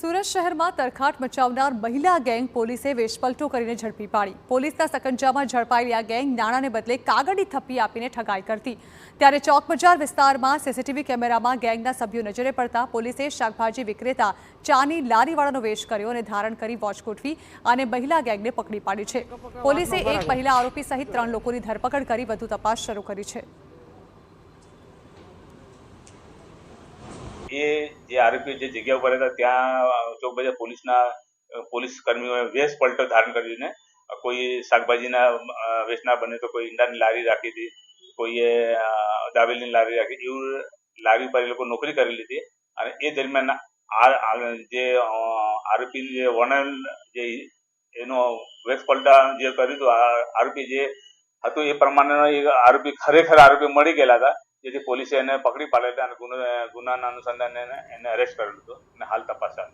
સુરત શહેરમાં તરખાટ મચાવનાર મહિલા ગેંગ પોલીસે વેશપલટો કરીને ઝડપી પાડી। પોલીસના સકંજામાં ઝડપાયેલી આ ગેંગ નાણાંને બદલે કાગળની થપ્પી આપીને ઠગાઈ કરતી। ત્યારે ચોક બજાર વિસ્તારમાં સીસીટીવી કેમેરામાં ગેંગના સભ્યો નજરે પડતા પોલીસે શાકભાજી વિક્રેતા ચાની લારીવાળાનો વેશ કર્યો અને ધારણ કરી વોચ ગોઠવી અને મહિલા ગેંગને પકડી પાડી છે। પોલીસે એક મહિલા આરોપી સહિત 3 લોકોની ધરપકડ કરી વધુ તપાસ શરૂ કરી છે। ये जे आरोपी जे जग्या पर था त्या चौक बजार પોલીસ કર્મીઓએ વેશ પલટો ધારણ કરીને કોઈ શાકભાજીના વેચના બને તો કોઈ ઈંડાની લારી રાખી હતી, કોઈએ દાબેલીની લારી રાખી, એવું લારી પર એ લોકો નોકરી કરેલી હતી। અને એ દરમિયાન જે આરોપી જે વર્ણન જે એનો વેશ પલટા જે કર્યું હતું આરોપી જે હતું એ પ્રમાણેનો આરોપી ખરેખર આરોપી મળી ગયેલા હતા, જેથી પોલીસે એને પકડી પાડેલા અને ગુનાના અનુસંધાને એને અરેસ્ટ કરેલું હતું અને હાલ તપાસ ચાલુ।